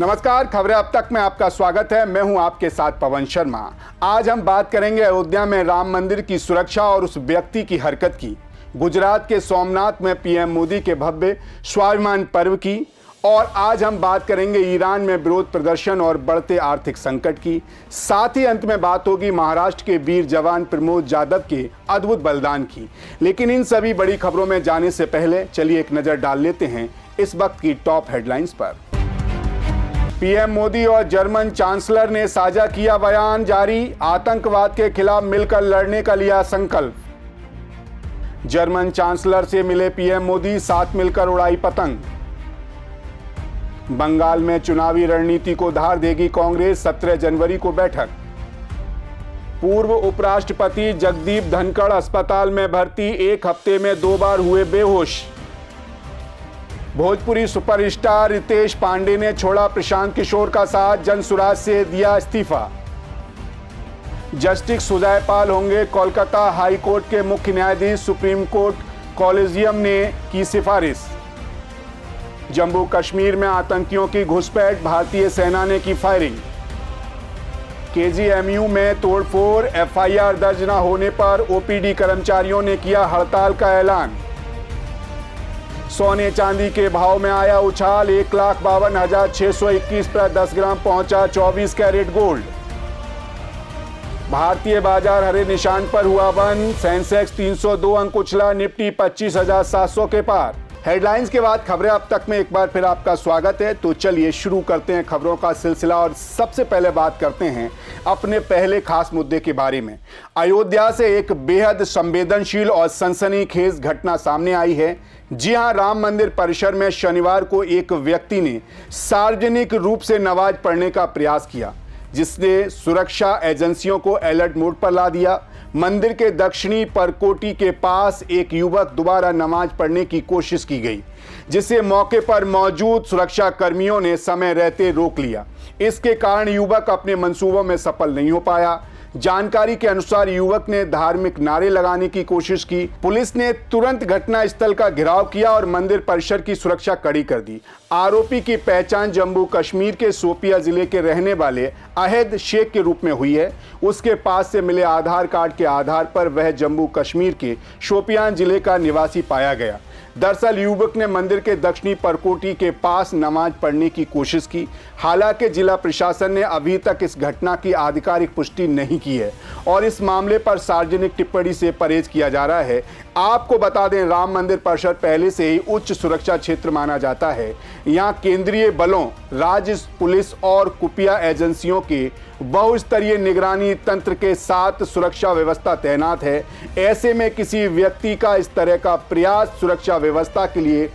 नमस्कार, खबरें अब तक में आपका स्वागत है। मैं हूं आपके साथ पवन शर्मा। आज हम बात करेंगे अयोध्या में राम मंदिर की सुरक्षा और उस व्यक्ति की हरकत की, गुजरात के सोमनाथ में पीएम मोदी के भव्य स्वाभिमान पर्व की, और आज हम बात करेंगे ईरान में विरोध प्रदर्शन और बढ़ते आर्थिक संकट की। साथ ही अंत में बात होगी महाराष्ट्र के वीर जवान प्रमोद जाधव के अद्भुत बलिदान की। लेकिन इन सभी बड़ी खबरों में जाने से पहले चलिए एक नजर डाल लेते हैं इस वक्त की टॉप हेडलाइंस पर। पीएम मोदी और जर्मन चांसलर ने साझा किया बयान जारी, आतंकवाद के खिलाफ मिलकर लड़ने का लिया संकल्प। जर्मन चांसलर से मिले पीएम मोदी, साथ मिलकर उड़ाई पतंग। बंगाल में चुनावी रणनीति को धार देगी कांग्रेस, 17 जनवरी को बैठक। पूर्व उपराष्ट्रपति जगदीप धनखड़ अस्पताल में भर्ती, 1 हफ्ते में 2 बार हुए बेहोश। भोजपुरी सुपरस्टार रितेश पांडे ने छोड़ा प्रशांत किशोर का साथ, जनसुराज से दिया इस्तीफा। जस्टिस सुजयपाल होंगे कोलकाता हाई कोर्ट के मुख्य न्यायाधीश, सुप्रीम कोर्ट कॉलेजियम ने की सिफारिश। जम्मू कश्मीर में आतंकियों की घुसपैठ, भारतीय सेना ने की फायरिंग। केजीएमयू में तोड़फोड़, एफआईआर दर्ज न होने पर ओपीडी कर्मचारियों ने किया हड़ताल का ऐलान। सोने चांदी के भाव में आया उछाल, 1,52,621 पर 10 ग्राम पहुंचा 24 कैरेट गोल्ड। भारतीय बाजार हरे निशान पर हुआ बंद, सेंसेक्स 302 अंक उछला, निफ्टी 25,700 के पार। हेडलाइंस के बाद खबरें अब तक में एक बार फिर आपका स्वागत है। तो चलिए शुरू करते हैं खबरों का सिलसिला और सबसे पहले बात करते हैं अपने पहले खास मुद्दे के बारे में। अयोध्या से एक बेहद संवेदनशील और सनसनीखेज घटना सामने आई है। जी हां, राम मंदिर परिसर में शनिवार को एक व्यक्ति ने सार्वजनिक रूप से नमाज पढ़ने का प्रयास किया, जिसने सुरक्षा एजेंसियों को अलर्ट मोड पर ला दिया। मंदिर के दक्षिणी परकोटी के पास एक युवक दोबारा नमाज पढ़ने की कोशिश की गई, जिसे मौके पर मौजूद सुरक्षा कर्मियों ने समय रहते रोक लिया। इसके कारण युवक अपने मंसूबों में सफल नहीं हो पाया। जानकारी के अनुसार युवक ने धार्मिक नारे लगाने की कोशिश की। पुलिस ने तुरंत घटना स्थल का घेराव किया और मंदिर परिसर की सुरक्षा कड़ी कर दी। आरोपी की पहचान जम्मू कश्मीर के शोपियां जिले के रहने वाले अहद शेख के रूप में हुई है। उसके पास से मिले आधार कार्ड के आधार पर वह जम्मू कश्मीर के शोपियां जिले का निवासी पाया गया। दरअसल युवक ने मंदिर के दक्षिणी परकोटी के पास नमाज पढ़ने की कोशिश की। हालांकि जिला प्रशासन ने अभी तक इस घटना की आधिकारिक पुष्टि नहीं की है और इस मामले पर सार्वजनिक टिप्पणी से परहेज किया जा रहा है। आपको बता दें, राम मंदिर परिसर पहले से ही उच्च सुरक्षा क्षेत्र माना जाता है। यहाँ केंद्रीय बलों, राज्य पुलिस और खुफिया एजेंसियों के बहुस्तरीय निगरानी तंत्र के साथ सुरक्षा व्यवस्था तैनात है। ऐसे में किसी व्यक्ति का इस तरह का प्रयास सुरक्षा व्यवस्था के लिए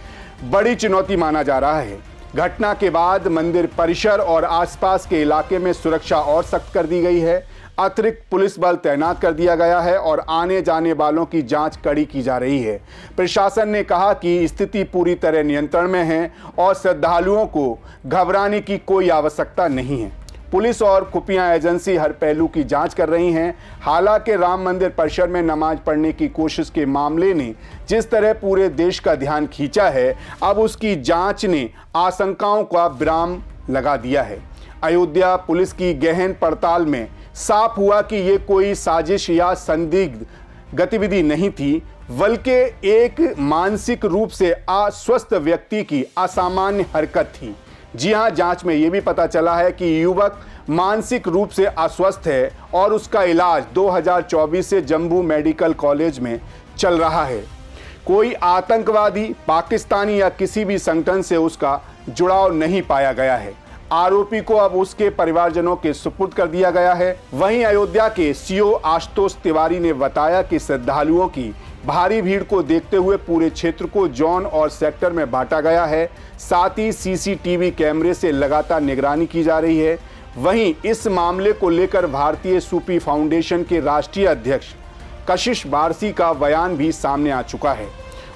बड़ी चुनौती माना जा रहा है। घटना के बाद मंदिर परिसर और आसपास के इलाके में सुरक्षा और सख्त कर दी गई है। अतिरिक्त पुलिस बल तैनात कर दिया गया है और आने जाने वालों की जांच कड़ी की जा रही है। प्रशासन ने कहा कि स्थिति पूरी तरह नियंत्रण में है और श्रद्धालुओं को घबराने की कोई आवश्यकता नहीं है। पुलिस और खुफिया एजेंसी हर पहलू की जांच कर रही हैं। हालांकि राम मंदिर परिसर में नमाज पढ़ने की कोशिश के मामले ने जिस तरह पूरे देश का ध्यान खींचा है, अब उसकी जांच ने आशंकाओं का विराम लगा दिया है। अयोध्या पुलिस की गहन पड़ताल में साफ हुआ कि ये कोई साजिश या संदिग्ध गतिविधि नहीं थी, बल्कि एक मानसिक रूप से अस्वस्थ व्यक्ति की असामान्य हरकत थी। जी हां, जांच में यह भी पता चला है कि युवक मानसिक रूप से अस्वस्थ है और उसका इलाज 2024 से जम्मू मेडिकल कॉलेज में चल रहा है। कोई आतंकवादी, पाकिस्तानी या किसी भी संगठन से उसका जुड़ाव नहीं पाया गया है। आरोपी को अब उसके परिवारजनों के सुपुर्द कर दिया गया है। वहीं अयोध्या के सीओ आशुतोष तिवारी ने बताया कि श्रद्धालुओं की भारी भीड़ को देखते हुए पूरे क्षेत्र को जोन और सेक्टर में बांटा गया है। साथ ही सीसीटीवी कैमरे से लगातार निगरानी की जा रही है। वहीं इस मामले को लेकर भारतीय सूफी फाउंडेशन के राष्ट्रीय अध्यक्ष कशिश बारसी का बयान भी सामने आ चुका है।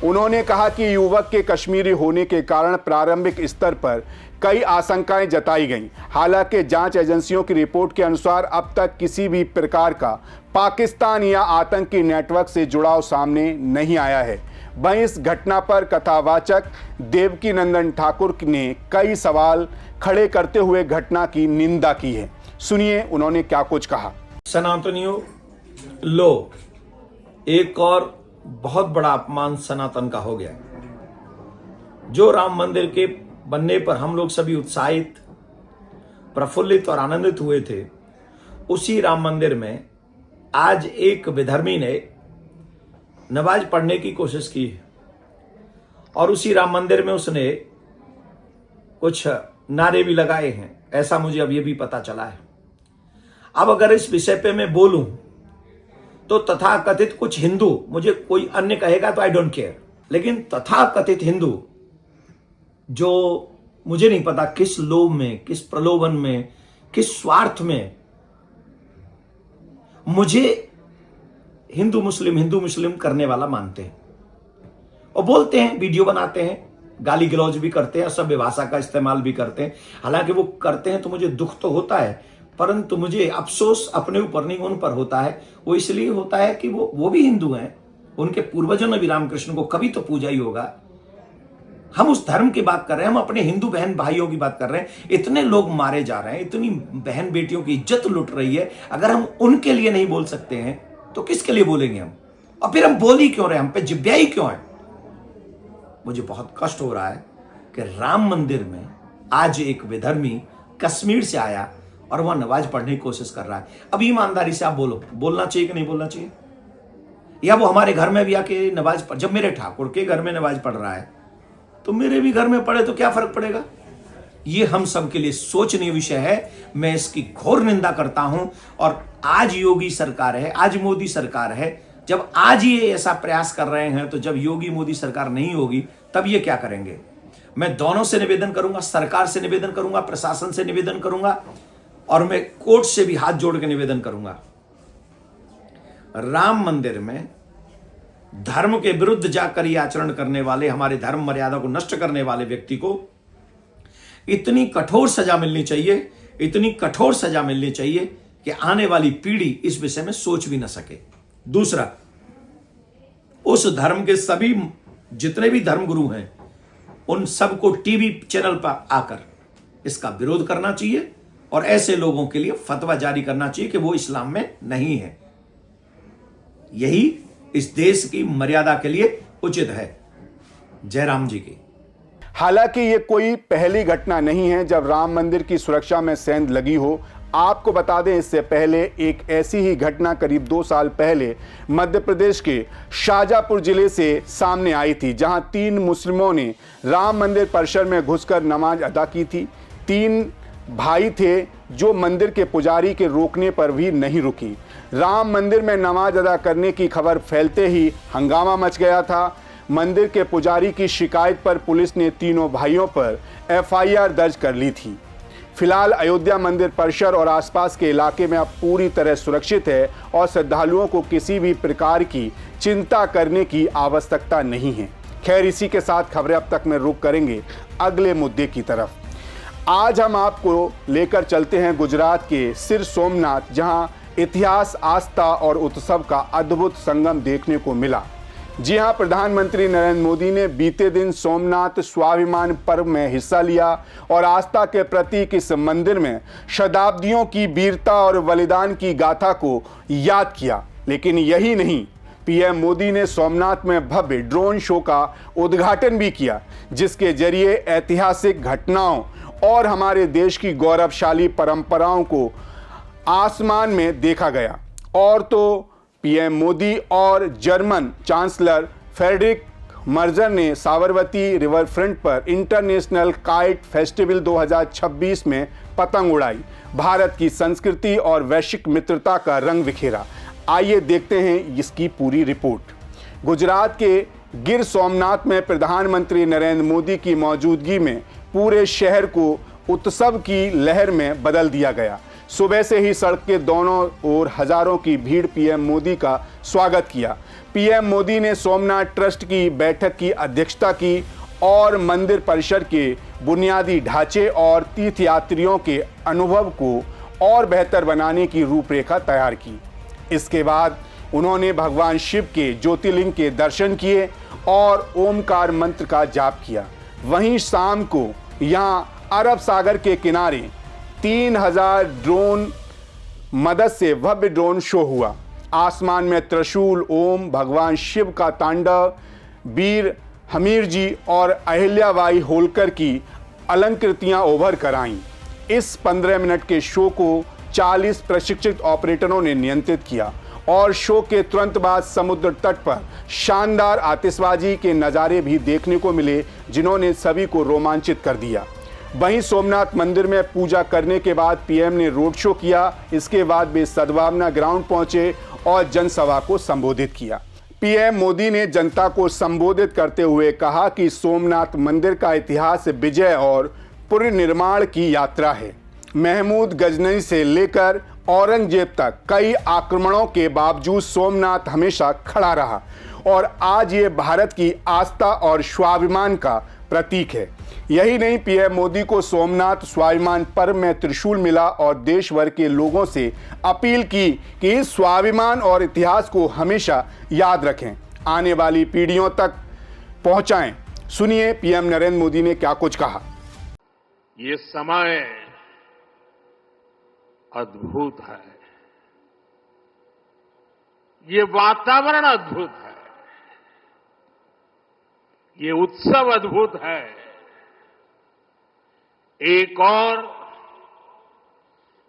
उन्होंने कहा कि युवक के कश्मीरी होने के कारण प्रारंभिक स्तर पर कई आशंकाएं जताई गईं। हालांकि जांच एजेंसियों की रिपोर्ट के अनुसार अब तक किसी भी प्रकार का पाकिस्तान या आतंकी नेटवर्क से जुड़ाव सामने नहीं आया है। वहीं इस घटना पर कथावाचक देवकी नंदन ठाकुर ने कई सवाल खड़े करते हुए घटना की निंदा की है। सुनिए उन्होंने क्या कुछ कहा। सनातनियों, लो, एक और बहुत बड़ा अपमान सनातन का हो गया। जो राम मंदिर के बनने पर हम लोग सभी उत्साहित, प्रफुल्लित और आनंदित हुए थे, उसी राम मंदिर में आज एक विधर्मी ने नमाज पढ़ने की कोशिश की है और उसी राम मंदिर में उसने कुछ नारे भी लगाए हैं, ऐसा मुझे अब ये भी पता चला है। अब अगर इस विषय पे मैं बोलूं तो तथाकथित कुछ हिंदू, मुझे कोई अन्य कहेगा तो आई डोंट केयर, लेकिन तथाकथित हिंदू जो मुझे नहीं पता किस लोभ में, किस प्रलोभन में, किस स्वार्थ में मुझे हिंदू मुस्लिम करने वाला मानते हैं और बोलते हैं, वीडियो बनाते हैं, गाली गलौज भी करते हैं, सभ्य भाषा का इस्तेमाल भी करते हैं। हालांकि वो करते हैं तो मुझे दुख तो होता है, परंतु मुझे अफसोस अपने ऊपर नहीं, उन पर होता है। वो इसलिए होता है कि वो भी हिंदू हैं, उनके पूर्वजों ने भी रामकृष्ण को कभी तो पूजा ही होगा। हम उस धर्म की बात कर रहे हैं, हम अपने हिंदू बहन भाइयों की बात कर रहे हैं। इतने लोग मारे जा रहे हैं, इतनी बहन बेटियों की इज्जत लुट रही है। अगर हम उनके लिए नहीं बोल सकते हैं तो किसके लिए बोलेंगे हम? और फिर हम बोल ही क्यों रहे, हम पे जिब्याई क्यों है? मुझे बहुत कष्ट हो रहा है कि राम मंदिर में आज एक विधर्मी कश्मीर से आया और वहां नमाज पढ़ने की कोशिश कर रहा है। अब ईमानदारी से आप बोलो, बोलना चाहिए कि नहीं बोलना चाहिए? या वो हमारे घर में भी आके नमाज पढ़, जब मेरे ठाकुर के घर में नमाज पढ़ रहा है तो मेरे भी घर में पढ़े तो क्या फर्क पड़ेगा? ये हम सब के लिए सोचनीय विषय है। मैं इसकी घोर निंदा करता हूं। और आज योगी सरकार है, आज मोदी सरकार है। जब आज ये ऐसा प्रयास कर रहे हैं तो जब योगी मोदी सरकार नहीं होगी तब ये क्या करेंगे? मैं दोनों से निवेदन करूंगा, सरकार से निवेदन करूंगा, प्रशासन से निवेदन करूंगा और मैं कोर्ट से भी हाथ जोड़ के निवेदन करूंगा। राम मंदिर में धर्म के विरुद्ध जाकर ये आचरण करने वाले, हमारे धर्म मर्यादा को नष्ट करने वाले व्यक्ति को इतनी कठोर सजा मिलनी चाहिए, इतनी कठोर सजा मिलनी चाहिए कि आने वाली पीढ़ी इस विषय में सोच भी ना सके। दूसरा, उस धर्म के सभी जितने भी धर्मगुरु हैं उन सबको टीवी चैनल पर आकर इसका विरोध करना चाहिए और ऐसे लोगों के लिए फतवा जारी करना चाहिए कि वो इस्लाम में नहीं है। यही इस देश की मर्यादा के लिए उचित है। जय राम जी की। हालांकि ये कोई पहली घटना नहीं है जब राम मंदिर की सुरक्षा में सेंध लगी हो। आपको बता दें, इससे पहले एक ऐसी ही घटना करीब 2 साल पहले मध्य प्रदेश के शाजापुर जिले से सामने आई थी, जहां 3 मुस्लिमों ने राम मंदिर परिसर में घुसकर नमाज अदा की थी। 3 भाई थे जो मंदिर के पुजारी के रोकने पर भी नहीं रुकी। राम मंदिर में नमाज अदा करने की खबर फैलते ही हंगामा मच गया था। मंदिर के पुजारी की शिकायत पर पुलिस ने तीनों भाइयों पर एफआईआर दर्ज कर ली थी। फिलहाल अयोध्या मंदिर परिसर और आसपास के इलाके में अब पूरी तरह सुरक्षित है और श्रद्धालुओं को किसी भी प्रकार की चिंता करने की आवश्यकता नहीं है। खैर, इसी के साथ खबरें अब तक में रुक करेंगे अगले मुद्दे की तरफ। आज हम आपको लेकर चलते हैं गुजरात के सिर सोमनाथ, जहां इतिहास, आस्था और उत्सव का अद्भुत संगम देखने को मिला। जी हां, प्रधानमंत्री नरेंद्र मोदी ने बीते दिन सोमनाथ स्वाभिमान पर्व में हिस्सा लिया और आस्था के प्रतीक इस मंदिर में शताब्दियों की वीरता और बलिदान की गाथा को याद किया। लेकिन यही नहीं, पीएम मोदी ने सोमनाथ में भव्य ड्रोन शो का उद्घाटन भी किया, जिसके जरिए ऐतिहासिक घटनाओं और हमारे देश की गौरवशाली परंपराओं को आसमान में देखा गया। और तो पीएम मोदी और जर्मन चांसलर फ्रेडरिक मर्जर ने साबरमती रिवर फ्रंट पर इंटरनेशनल काइट फेस्टिवल 2026 में पतंग उड़ाई, भारत की संस्कृति और वैश्विक मित्रता का रंग बिखेरा। आइए देखते हैं इसकी पूरी रिपोर्ट। गुजरात के गिर सोमनाथ में प्रधानमंत्री नरेंद्र मोदी की मौजूदगी में पूरे शहर को उत्सव की लहर में बदल दिया गया। सुबह से ही सड़क के दोनों ओर हजारों की भीड़ पीएम मोदी का स्वागत किया। पीएम मोदी ने सोमनाथ ट्रस्ट की बैठक की अध्यक्षता की और मंदिर परिसर के बुनियादी ढांचे और तीर्थयात्रियों के अनुभव को और बेहतर बनाने की रूपरेखा तैयार की। इसके बाद उन्होंने भगवान शिव के ज्योतिर्लिंग के दर्शन किए और ओमकार मंत्र का जाप किया। वहीं शाम को यहां अरब सागर के किनारे 3000 ड्रोन मदद से भव्य ड्रोन शो हुआ। आसमान में त्रिशूल, ओम, भगवान शिव का तांडव, वीर हमीर जी और अहिल्याबाई होलकर की अलंकृतियां उभर कर आईं। इस 15 मिनट के शो को 40 प्रशिक्षित ऑपरेटरों ने नियंत्रित किया और शो के तुरंत बाद समुद्र तट पर शानदार आतिशबाजी के नज़ारे भी देखने को मिले, जिन्होंने सभी को रोमांचित कर दिया। वहीं सोमनाथ मंदिर में पूजा करने के बाद पीएम ने रोड शो किया। इसके बाद वे सद्भावना ग्राउंड पहुंचे और जनसभा को संबोधित किया। पीएम मोदी ने जनता को संबोधित करते हुए कहा कि सोमनाथ मंदिर का इतिहास विजय और पुनर्निर्माण की यात्रा है। महमूद गजनवी से लेकर औरंगजेब तक कई आक्रमणों के बावजूद सोमनाथ हमेशा खड़ा रहा और आज ये भारत की आस्था और स्वाभिमान का प्रतीक है। यही नहीं, पीएम मोदी को सोमनाथ स्वाभिमान पर्व में त्रिशूल मिला और देश भर के लोगों से अपील की कि इस स्वाभिमान और इतिहास को हमेशा याद रखें, आने वाली पीढ़ियों तक पहुंचाएं। सुनिए पीएम नरेंद्र मोदी ने क्या कुछ कहा। ये समय अद्भुत है, ये वातावरण अद्भुत है, ये उत्सव अद्भुत है। एक और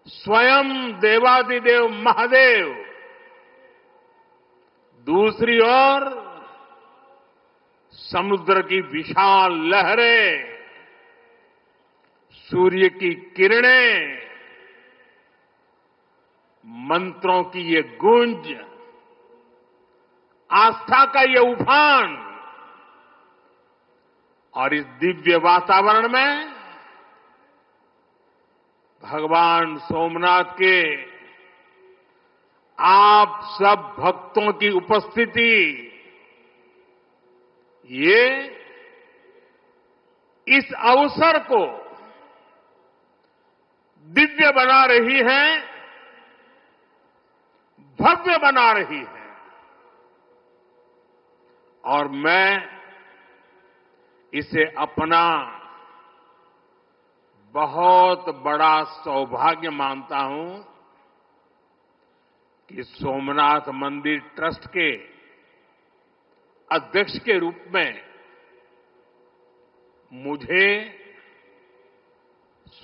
स्वयं देवादिदेव महादेव, दूसरी ओर समुद्र की विशाल लहरें, सूर्य की किरणें, मंत्रों की ये गूंज, आस्था का ये उफान, और इस दिव्य वातावरण में भगवान सोमनाथ के आप सब भक्तों की उपस्थिति, ये इस अवसर को दिव्य बना रही है, भव्य बना रही है। और मैं इसे अपना बहुत बड़ा सौभाग्य मानता हूं कि सोमनाथ मंदिर ट्रस्ट के अध्यक्ष के रूप में मुझे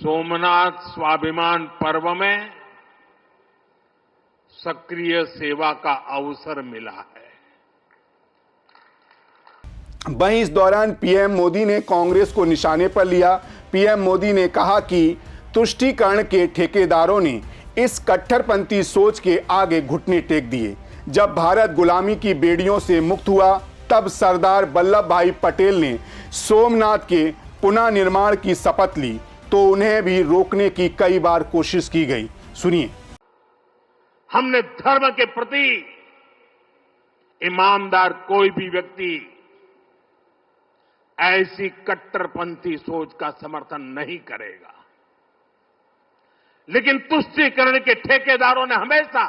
सोमनाथ स्वाभिमान पर्व में सक्रिय सेवा का अवसर मिला है। वहीं इस दौरान पीएम मोदी ने कांग्रेस को निशाने पर लिया। पीएम मोदी ने कहा कि तुष्टीकरण के ठेकेदारों ने इस कट्टरपंथी सोच के आगे घुटने टेक दिए। जब भारत गुलामी की बेड़ियों से मुक्त हुआ, तब सरदार वल्लभ भाई पटेल ने सोमनाथ के पुनः निर्माण की शपथ ली, तो उन्हें भी रोकने की कई बार कोशिश की गई। सुनिए। हमने धर्म के प्रति ईमानदार कोई भी व्यक्ति ऐसी कट्टरपंथी सोच का समर्थन नहीं करेगा, लेकिन तुष्टीकरण के ठेकेदारों ने हमेशा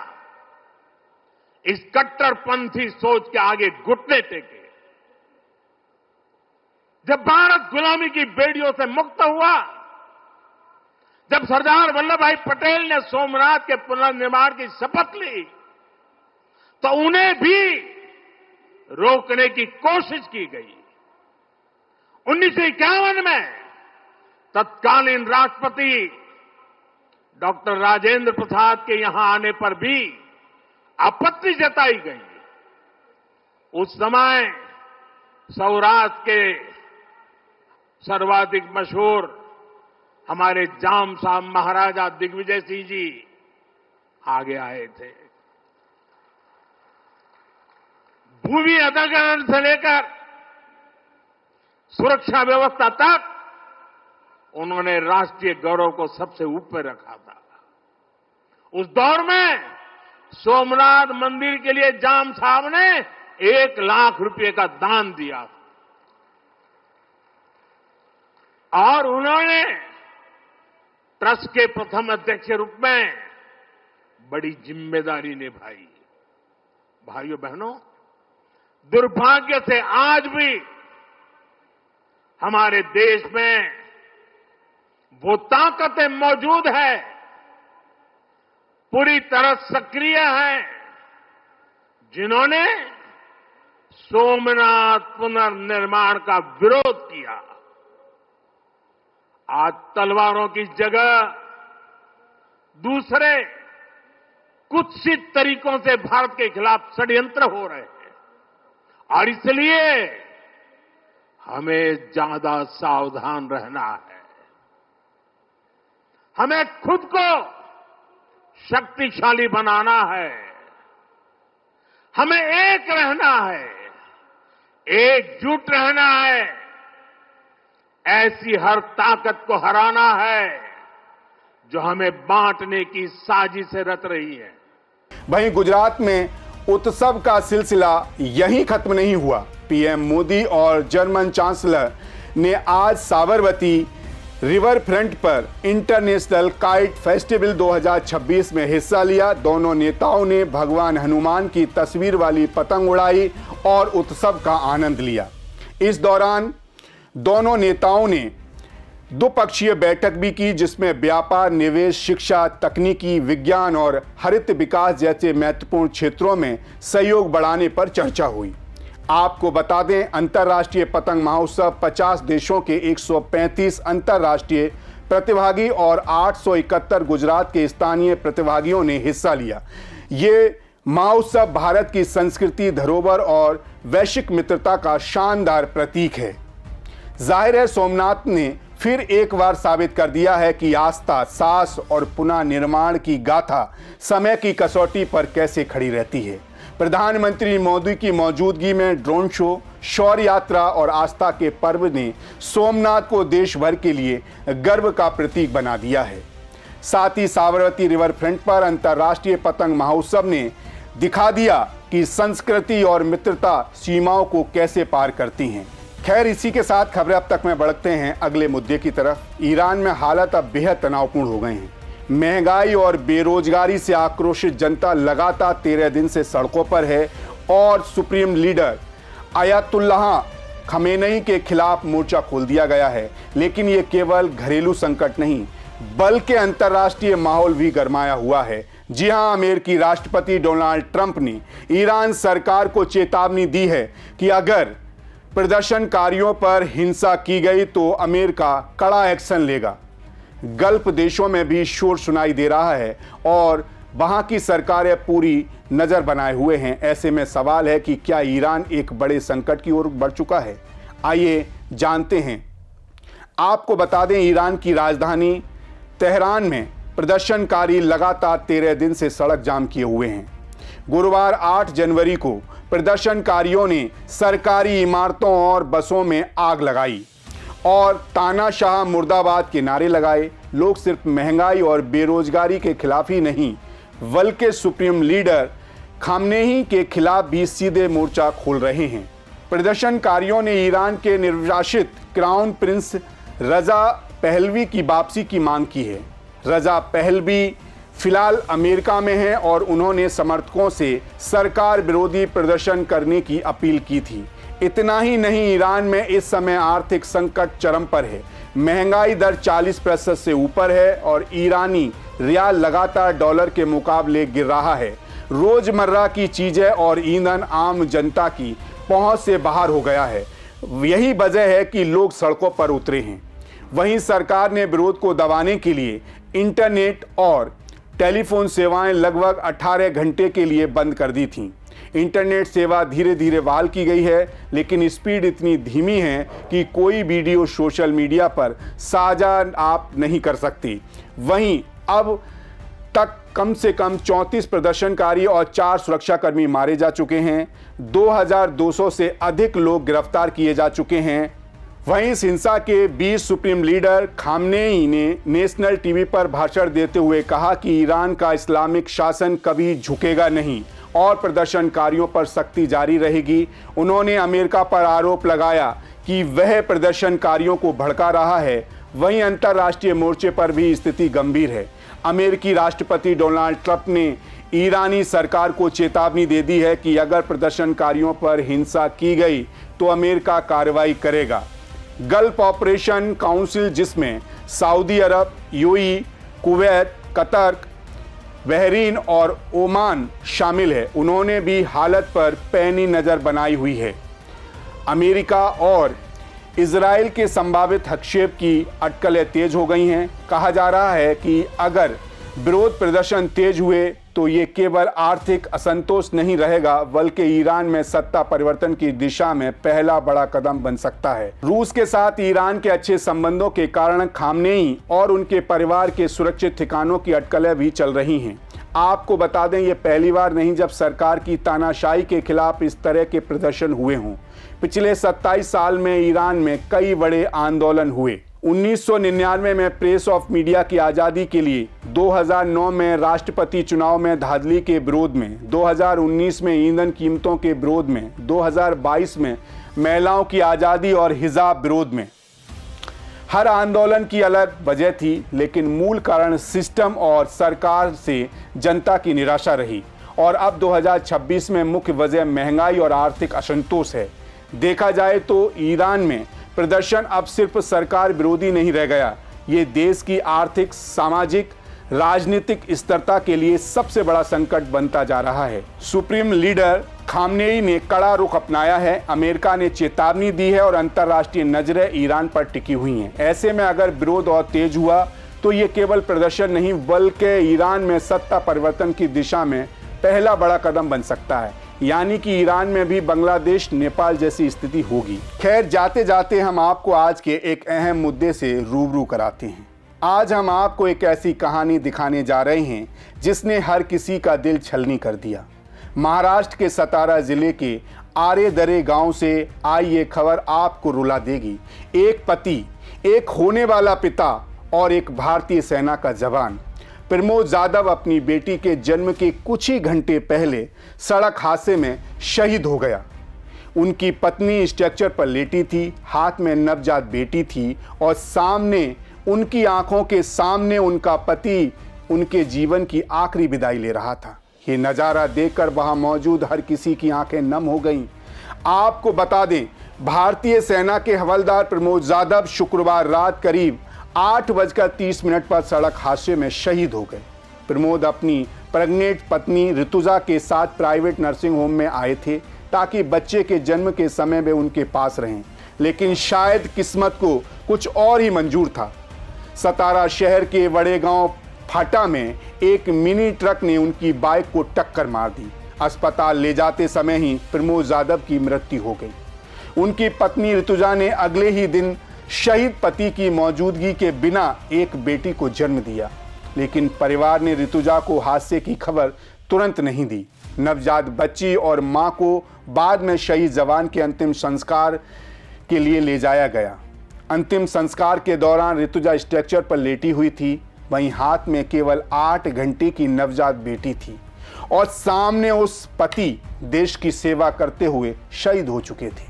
इस कट्टरपंथी सोच के आगे घुटने टेके। जब भारत गुलामी की बेड़ियों से मुक्त हुआ, जब सरदार वल्लभ भाई पटेल ने सोमनाथ के पुनर्निर्माण की शपथ ली, तो उन्हें भी रोकने की कोशिश की गई। 1951 में तत्कालीन राष्ट्रपति डॉक्टर राजेंद्र प्रसाद के यहां आने पर भी आपत्ति जताई गई। उस समय सौराष्ट्र के सर्वाधिक मशहूर हमारे जाम साहब महाराजा दिग्विजय सिंह जी आगे आए थे। भूमि अधिग्रहण से लेकर सुरक्षा व्यवस्था तक उन्होंने राष्ट्रीय गौरव को सबसे ऊपर रखा था। उस दौर में सोमनाथ मंदिर के लिए जाम साहब ने 1 लाख रुपए का दान दिया और उन्होंने ट्रस्ट के प्रथम अध्यक्ष के रूप में बड़ी जिम्मेदारी निभाई। भाइयों बहनों, दुर्भाग्य से आज भी हमारे देश में वो ताकतें मौजूद है, पूरी तरह सक्रिय है, जिन्होंने सोमनाथ पुनर्निर्माण का विरोध किया। आज तलवारों की जगह दूसरे कुत्सित तरीकों से भारत के खिलाफ षड्यंत्र हो रहे हैं और इसलिए हमें ज्यादा सावधान रहना है। हमें खुद को शक्तिशाली बनाना है, हमें एक रहना है, एकजुट रहना है, ऐसी हर ताकत को हराना है जो हमें बांटने की साजिश रच रही है। वहीं गुजरात में उत्सव का सिलसिला यहीं खत्म नहीं हुआ। पीएम मोदी और जर्मन चांसलर ने आज साबरमती रिवर फ्रंट पर इंटरनेशनल काइट फेस्टिवल 2026 में हिस्सा लिया। दोनों नेताओं ने भगवान हनुमान की तस्वीर वाली पतंग उड़ाई और उत्सव का आनंद लिया। इस दौरान दोनों नेताओं ने द्विपक्षीय बैठक भी की, जिसमें व्यापार, निवेश, शिक्षा, तकनीकी, विज्ञान और हरित विकास जैसे महत्वपूर्ण क्षेत्रों में सहयोग बढ़ाने पर चर्चा हुई। आपको बता दें, अंतर्राष्ट्रीय पतंग महोत्सव 50 देशों के 135 अंतर्राष्ट्रीय प्रतिभागी और 871 गुजरात के स्थानीय प्रतिभागियों ने हिस्सा लिया। ये महोत्सव भारत की संस्कृति, धरोहर और वैश्विक मित्रता का शानदार प्रतीक है। जाहिर है, सोमनाथ ने फिर एक बार साबित कर दिया है कि आस्था, साहस और पुनः निर्माण की गाथा समय की कसौटी पर कैसे खड़ी रहती है। प्रधानमंत्री मोदी की मौजूदगी में ड्रोन शो, शौर्य यात्रा और आस्था के पर्व ने सोमनाथ को देश भर के लिए गर्व का प्रतीक बना दिया है। साथ ही साबरमती रिवर फ्रंट पर अंतर्राष्ट्रीय पतंग महोत्सव ने दिखा दिया कि संस्कृति और मित्रता सीमाओं को कैसे पार करती हैं। खैर, इसी के साथ खबरें अब तक में बढ़ते हैं अगले मुद्दे की तरफ। ईरान में हालात अब बेहद तनावपूर्ण हो गए हैं। महंगाई और बेरोजगारी से आक्रोशित जनता लगातार 13 दिन से सड़कों पर है और सुप्रीम लीडर अयातुल्लाह खमेनी के खिलाफ मोर्चा खोल दिया गया है। लेकिन ये केवल घरेलू संकट नहीं, बल्कि अंतर्राष्ट्रीय माहौल भी गरमाया हुआ है। जी हां, अमेरिकी राष्ट्रपति डोनाल्ड ट्रंप ने ईरान सरकार को चेतावनी दी है कि अगर प्रदर्शनकारियों पर हिंसा की गई तो अमेरिका कड़ा एक्शन लेगा। गल्फ देशों में भी शोर सुनाई दे रहा है और वहां की सरकारें पूरी नजर बनाए हुए हैं। ऐसे में सवाल है कि क्या ईरान एक बड़े संकट की ओर बढ़ चुका है? आइए जानते हैं। आपको बता दें, ईरान की राजधानी तेहरान में प्रदर्शनकारी लगातार 13 दिन से सड़क जाम किए हुए हैं। गुरुवार 8 जनवरी को प्रदर्शनकारियों ने सरकारी इमारतों और बसों में आग लगाई और तानाशाह मुर्दाबाद के नारे लगाए। लोग सिर्फ महंगाई और बेरोजगारी के खिलाफ ही नहीं, बल्कि सुप्रीम लीडर खामनेही के खिलाफ भी सीधे मोर्चा खोल रहे हैं। प्रदर्शनकारियों ने ईरान के निर्वासित क्राउन प्रिंस रजा पहलवी की वापसी की मांग की है। रजा पहलवी फिलहाल अमेरिका में है और उन्होंने समर्थकों से सरकार विरोधी प्रदर्शन करने की अपील की थी। इतना ही नहीं, ईरान में इस समय आर्थिक संकट चरम पर है। महंगाई दर 40% से ऊपर है और ईरानी रियाल लगातार डॉलर के मुकाबले गिर रहा है। रोजमर्रा की चीजें और ईंधन आम जनता की पहुंच से बाहर हो गया है। यही वजह है कि लोग सड़कों पर उतरे हैं। वहीं सरकार ने विरोध को दबाने के लिए इंटरनेट और टेलीफोन सेवाएं लगभग 18 घंटे के लिए बंद कर दी थीं। इंटरनेट सेवा धीरे धीरे बहाल की गई है, लेकिन स्पीड इतनी धीमी है कि कोई वीडियो सोशल मीडिया पर साझा आप नहीं कर सकती। वहीं अब तक कम से कम 34 प्रदर्शनकारी और 4 सुरक्षाकर्मी मारे जा चुके हैं। 2200 से अधिक लोग गिरफ्तार किए जा चुके हैं। वहीं इस हिंसा के बीच सुप्रीम लीडर खामनेई ने नेशनल टीवी पर भाषण देते हुए कहा कि ईरान का इस्लामिक शासन कभी झुकेगा नहीं और प्रदर्शनकारियों पर सख्ती जारी रहेगी। उन्होंने अमेरिका पर आरोप लगाया कि वह प्रदर्शनकारियों को भड़का रहा है। वहीं अंतर्राष्ट्रीय मोर्चे पर भी स्थिति गंभीर है। अमेरिकी राष्ट्रपति डोनाल्ड ट्रंप ने ईरानी सरकार को चेतावनी दे दी है कि अगर प्रदर्शनकारियों पर हिंसा की गई तो अमेरिका कार्रवाई करेगा। गल्फ ऑपरेशन काउंसिल, जिसमें सऊदी अरब, यूएई, कुवैत, कतर, बहरीन और ओमान शामिल है, उन्होंने भी हालत पर पैनी नज़र बनाई हुई है। अमेरिका और इजराइल के संभावित हस्तक्षेप की अटकलें तेज हो गई हैं। कहा जा रहा है कि अगर विरोध प्रदर्शन तेज हुए तो ये केवल आर्थिक असंतोष नहीं रहेगा, बल्कि ईरान में सत्ता परिवर्तन की दिशा में पहला बड़ा कदम बन सकता है। रूस के साथ ईरान के अच्छे संबंधों के कारण खामनेई और उनके परिवार के सुरक्षित ठिकानों की अटकलें भी चल रही हैं। आपको बता दें, ये पहली बार नहीं जब सरकार की तानाशाही के खिलाफ इस तरह के प्रदर्शन हुए हों। पिछले 27 साल में ईरान में कई बड़े आंदोलन हुए। 1999 में प्रेस ऑफ मीडिया की आज़ादी के लिए, 2009 में राष्ट्रपति चुनाव में धांधली के विरोध में, 2019 में ईंधन कीमतों के विरोध में, 2022 में महिलाओं की आज़ादी और हिजाब विरोध में। हर आंदोलन की अलग वजह थी, लेकिन मूल कारण सिस्टम और सरकार से जनता की निराशा रही। और अब 2026 में मुख्य वजह महंगाई और आर्थिक असंतोष है। देखा जाए तो ईरान में प्रदर्शन अब सिर्फ सरकार विरोधी नहीं रह गया, ये देश की आर्थिक, सामाजिक, राजनीतिक स्थिरता के लिए सबसे बड़ा संकट बनता जा रहा है। सुप्रीम लीडर खामनेई ने कड़ा रुख अपनाया है, अमेरिका ने चेतावनी दी है और अंतर्राष्ट्रीय नजरें ईरान पर टिकी हुई हैं। ऐसे में अगर विरोध और तेज हुआ तो ये केवल प्रदर्शन नहीं, बल्कि ईरान में सत्ता परिवर्तन की दिशा में पहला बड़ा कदम बन सकता है। यानी कि ईरान में भी बांग्लादेश, नेपाल जैसी स्थिति होगी। खैर, जाते जाते हम आपको आज के एक अहम मुद्दे से रूबरू कराते हैं। आज हम आपको एक ऐसी कहानी दिखाने जा रहे हैं जिसने हर किसी का दिल छलनी कर दिया। महाराष्ट्र के सतारा जिले के आरेदरे गांव से आई ये खबर आपको रुला देगी। एक पति, एक होने वाला पिता और एक भारतीय सेना का जवान प्रमोद जाधव अपनी बेटी के जन्म के कुछ ही घंटे पहले सड़क हादसे में शहीद हो गया। उनकी पत्नी स्ट्रेचर पर लेटी थी, हाथ में नवजात बेटी थी और सामने, उनकी आंखों के सामने उनका पति उनके जीवन की आखिरी विदाई ले रहा था। ये नज़ारा देखकर वहां मौजूद हर किसी की आंखें नम हो गईं। आपको बता दें, भारतीय सेना के हवलदार प्रमोद जाधव शुक्रवार रात करीब 8:30 पर सड़क हादसे में शहीद हो गए। प्रमोद अपनी प्रेग्नेंट पत्नी ऋतुजा के साथ प्राइवेट नर्सिंग होम में आए थे ताकि बच्चे के जन्म के समय वे उनके पास रहें, लेकिन शायद किस्मत को कुछ और ही मंजूर था। सतारा शहर के बड़े गांव फाटा में एक मिनी ट्रक ने उनकी बाइक को टक्कर मार दी। अस्पताल ले जाते समय ही प्रमोद जाधव की मृत्यु हो गई। उनकी पत्नी ऋतुजा ने अगले ही दिन शहीद पति की मौजूदगी के बिना एक बेटी को जन्म दिया, लेकिन परिवार ने ऋतुजा को हादसे की खबर तुरंत नहीं दी। नवजात बच्ची और मां को बाद में शहीद जवान के अंतिम संस्कार के लिए ले जाया गया। अंतिम संस्कार के दौरान ऋतुजा स्ट्रेचर पर लेटी हुई थी, वहीं हाथ में केवल 8 घंटे की नवजात बेटी थी और सामने उस पति देश की सेवा करते हुए शहीद हो चुके थे।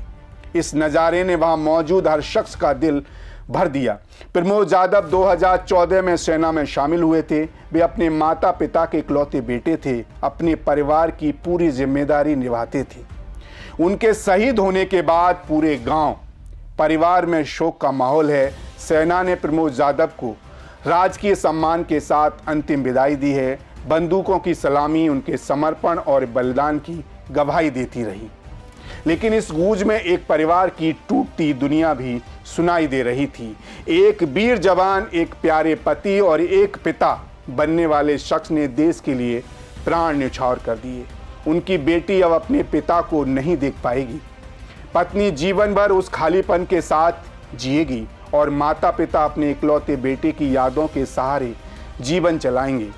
इस नज़ारे ने वहां मौजूद हर शख्स का दिल भर दिया। प्रमोद जाधव 2014 में सेना में शामिल हुए थे। वे अपने माता पिता के इकलौते बेटे थे, अपने परिवार की पूरी जिम्मेदारी निभाते थे। उनके शहीद होने के बाद पूरे गांव, परिवार में शोक का माहौल है। सेना ने प्रमोद जाधव को राजकीय सम्मान के साथ अंतिम विदाई दी है। बंदूकों की सलामी उनके समर्पण और बलिदान की गवाही देती रही। लेकिन इस गूंज में एक परिवार की टूटती दुनिया भी सुनाई दे रही थी। एक वीर जवान, एक प्यारे पति और एक पिता बनने वाले शख्स ने देश के लिए प्राण न्यौछावर कर दिए। उनकी बेटी अब अपने पिता को नहीं देख पाएगी, पत्नी जीवन भर उस खालीपन के साथ जिएगी और माता पिता अपने इकलौते बेटे की यादों के सहारे जीवन चलाएंगे।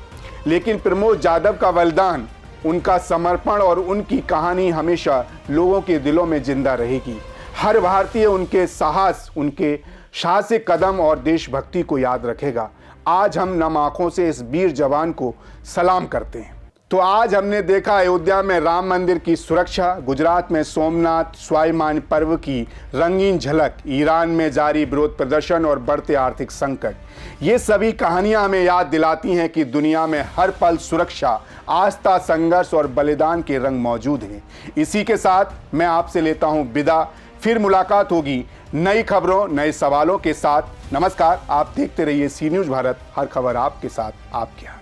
लेकिन प्रमोद जाधव का बलिदान, उनका समर्पण और उनकी कहानी हमेशा लोगों के दिलों में जिंदा रहेगी। हर भारतीय उनके साहस, उनके साहसिक कदम और देशभक्ति को याद रखेगा। आज हम नम आंखों से इस वीर जवान को सलाम करते हैं। तो आज हमने देखा अयोध्या में राम मंदिर की सुरक्षा, गुजरात में सोमनाथ स्वाभिमान पर्व की रंगीन झलक, ईरान में जारी विरोध प्रदर्शन और बढ़ते आर्थिक संकट। ये सभी कहानियां हमें याद दिलाती हैं कि दुनिया में हर पल सुरक्षा, आस्था, संघर्ष और बलिदान के रंग मौजूद हैं। इसी के साथ मैं आपसे लेता हूं विदा। फिर मुलाकात होगी नई खबरों, नए सवालों के साथ। नमस्कार, आप देखते रहिए सी न्यूज़ भारत, हर खबर आपके साथ, आपके यहाँ।